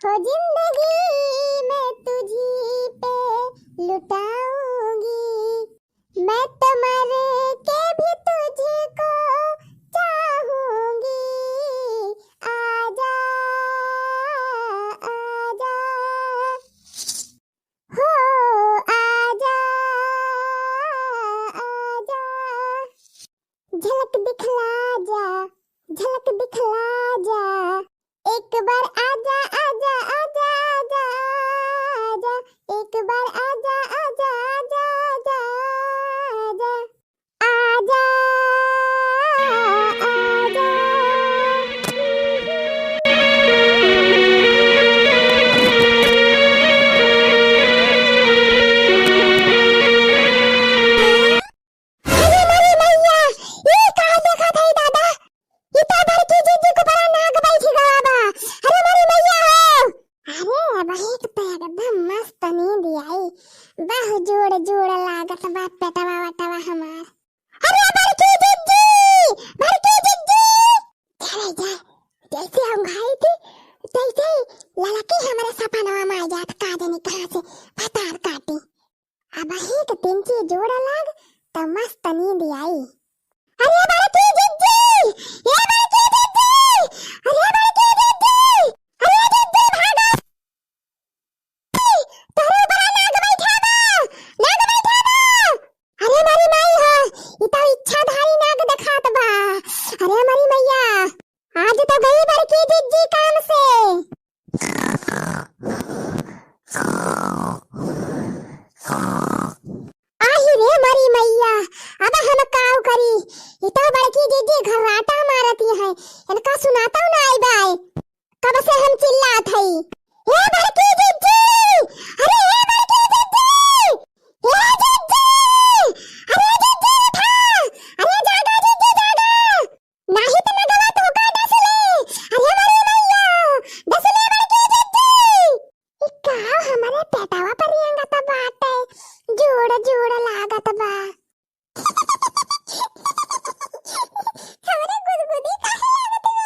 हो जिंदगी मैं तुझी पे लुटाऊंगी, मैं तो मर के भी तुझको चाहूंगी, आजा आजा हो आजा आजा, झलक दिखला जा, झलक दिखला जा, एक बार आजा आजा आजा आजा आजा, एक बार आजा आजा आजा आजा आजा आजा आजा। अरे मेरी मैया, ये कहाँ देखा था दादा, इतना बड़ की जीजी को बड़ा नाग बैठी गवा बा। अरे मेरी मैया हो, अरे भाई तो एकदम मस्त नींद आई, बाहु जोड़ जोड़ लागत बा पेटवा वटवा हमार। अरे बड़की जीजी, बड़की जीजी, चले जा, जैसे हम खाई थी तैसे लड़की हमारे सपनवा में आ जात, का जाने कहाँ से फतार काटी। अब ही तो तीन चीज जोड़ लाग तो मस्त नींद आई। अरे बड़की जीजी, ये बड़की जीजी, अरे बड़की जीजी, अरे जीजी भागो, तेरे बड़ा नाग बैठा बा, नाग बैठा बा। अरे मेरी माई हो, ये तो इच्छाधारी नाग दिखात बा। अरे मेरी मैया, आज तो गई बड़की जीजी काम से। आही रे मरी मैया, अब हम काऊ करी, ये तो बड़की जीजी घराटा मारती है, इनका सुनाता ना आई बाय, कब से हम चिल्लात हई। हे बड़की जीजी, अरे हे बड़की जीजी, हे जीजी, अरे जीजी उठा, अरे जागा जीजी जागा, नहीं तो मैं गवा तो का डस ले। अरे मरी मैया, डस ले बड़की जीजी, ये का हमारे पेटावा पर रिंगत बाटे, जोड़ जोड़ लागत बा। हमरे गुदगुदी काहे लागत बा,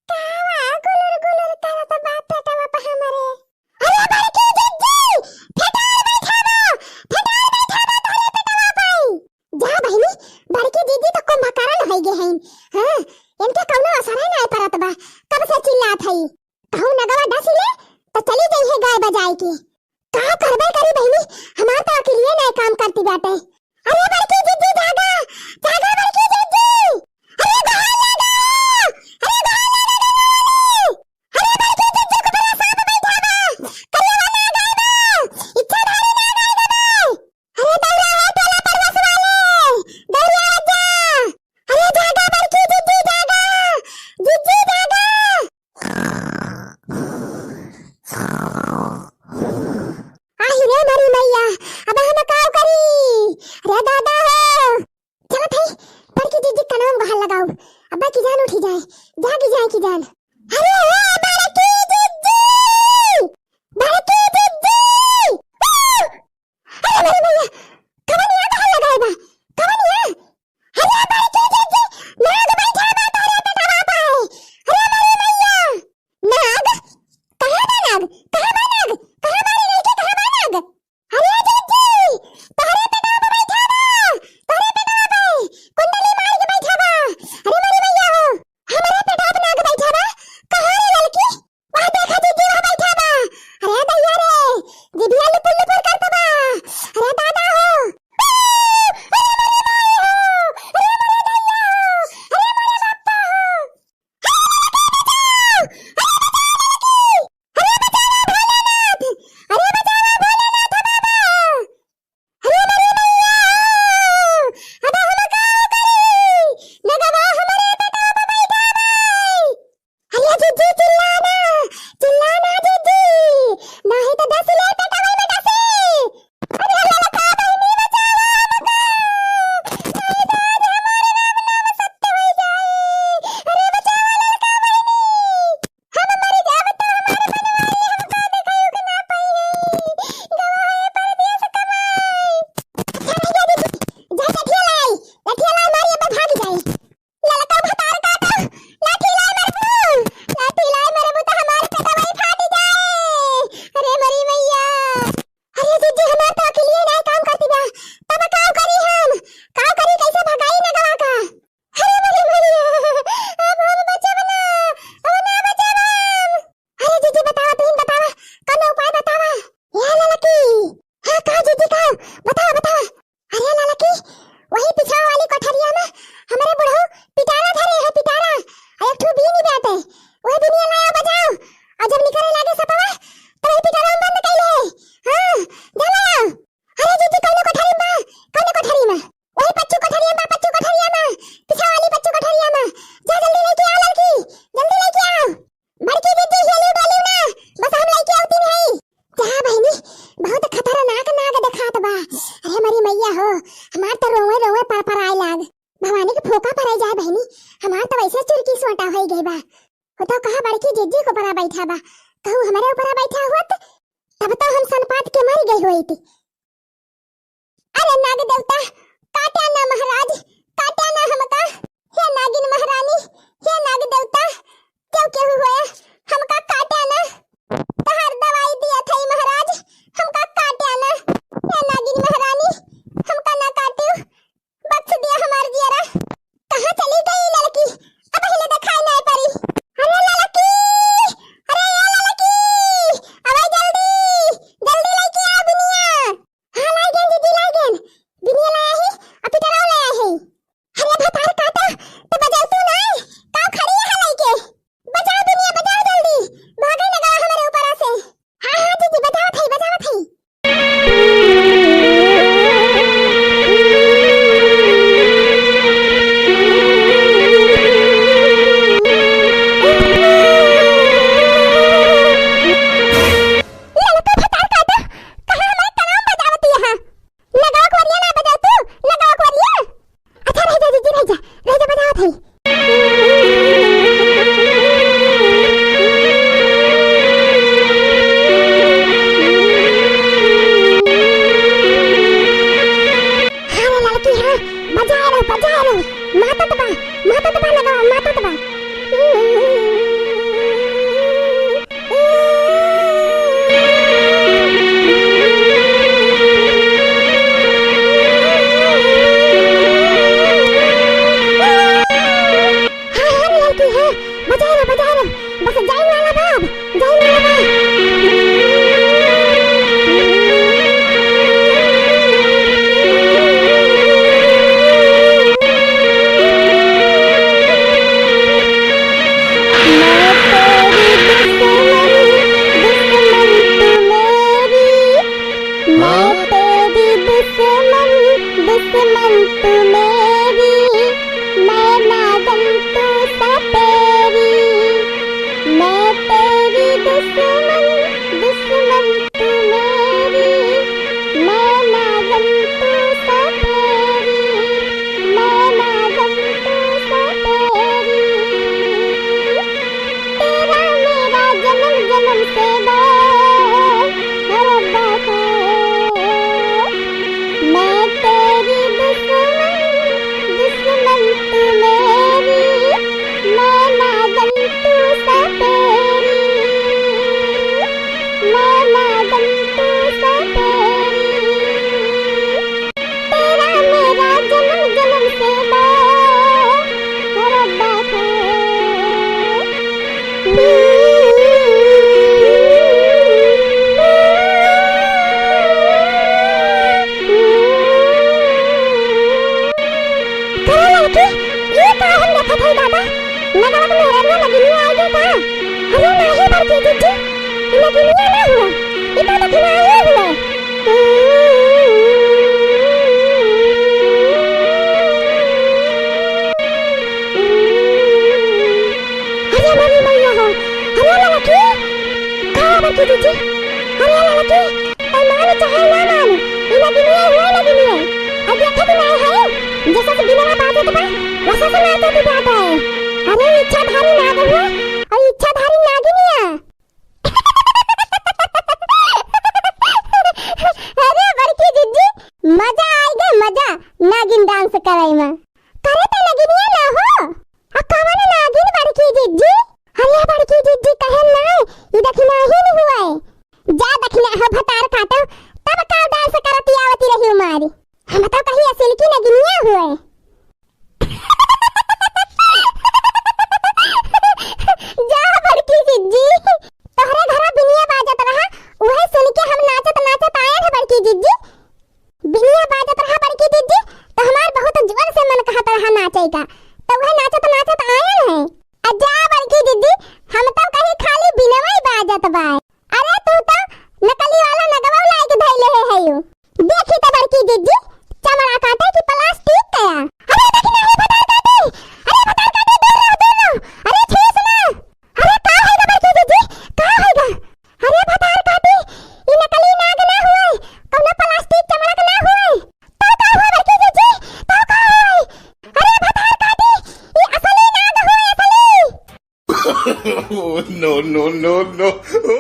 कावा गुलर गुलर करत बा पेटावा पे हमरे। अरे बड़की जीजी, फेटार बैठावा, फेटार बैठावा तोरे पेटावा पे। जा बहिनी, बड़की जीजी तो कुंभकर्ण होई गे हईन, हां इनके कौनो असर है नहीं परत बा, कब से चिल्लात हई। कहू नगवा डस ले तो चली जाई है गाय बजाई के, का करबे करी बहिनी, हमार तो अकेले नहीं काम करती बाटे। अरे बड़की जीजी जागा, जागा बड़की जीजी, अरे बाहर जागा, अरे बाहर जागा, अरे बड़की जीजी को बड़ा सांप बैठा बा, करिया नाग आए बा, इच्छाधारी नाग आए बा। अरे दौड़ा है टोला परवस वाले, दौड़ा जा, अरे जागा बड़की जीजी जागा, जीजी जागा। आही रे मरी मैया, अब हम काऊ करी, अरे दादा हो, चलो भाई बड़की जीजी का नाम बाहर लगाओ, अब्बा की जान उठी जाए, जागी जाए की जान। अरे ओ बड़की जीजी, बड़की जीजी, अरे मेरी मैया, कवनिया बाहर लगाए बा, कवनिया, अरे बड़की जीजी, नाग बैठा बा तोरे पेटवा पे। अरे मेरी मैया, नाग, कहाँ बा नाग, कहाँ बा नाग, कहाँ मारी लड़की, कहाँ बा नाग। अरे जीजी, तोरे पेटवा पे बैठा बा, तोरे पेटवा पे कुंडली मार के बैठा बा। अरे मेरी मैया हो, हमारे पेटवा पे नाग बैठा बा, कहाँ रे लड़की, वहाँ देखा जीजी वहाँ बैठा बा। अरे दैया रे, जिभिया लुपुर लुपुर करता बा। अरे दादा हो, अरे मेरी माई हो, अरे मेरे दैया हो, अरे मेरे बाप्पा हो, अरे लड़की, अरे बचाओ भोलेनाथ, अरे बचाओ भोलेनाथ बाबा। अरे मेरी मैया हो, अब हम काऊ करी, नगवा हमारे पेटवा पे बैठा बाई। अरे जीजी चिल्लाना, चिल्लाना जीजी, नहीं तो डस ले पेटवा में डसे। अरे ललका बहिनी बचाओ हमका, नहीं तो आज हमारे नाम सत्य हो जाए। अरे बचाओ ललका बहिनी, हम मर जाब तो हमारे बनवाई हमका दिखाई उग ना पाई, गवाए परदेस कमाई। अच्छा नहीं जा दीदी, जा लठिया लाई मारी अब भाग जाए, ललका भतार काटा, लाठी लाई मेरे बू, लाठी लाई मेरे बू तो तो कहा बड़की जीजी को परा बैठा बा, कहूँ हमारे ऊपर बैठा हुआ तब तो हम सनपात के मर गई हुई थी। अरे नाग देवता काटा ना महाराज, काटा ना हमका, हे नागिन महारानी, हे नाग देवता क्यों क्यों हुआ हमका काटा ना, तहार दवाई दिया था महाराज, हमका काटा ना, हे नागिन महारानी हमका ना काटू, बख्श दिया हमार जियरा। कहाँ चली गई लड़की, अब हिले दिखाई नहीं पड़ी। अरे लड़की, अरे ये लड़की, अब आई जल्दी, जल्दी लेके आ बिनिया। हाँ लाई गेन दीदी लाई गेन, बिनिया लाया ही, अब पिटराव लाया ही। अरे भतार काटा, तो बजाओ तू ना, काव खड़ी है लेके, बजाओ बिनिया बजाओ जल्दी, भागे लगा हमारे ऊपर से। हाँ हाँ दीदी बजाओ थई, बजाओ थई। जा no, no, no, no.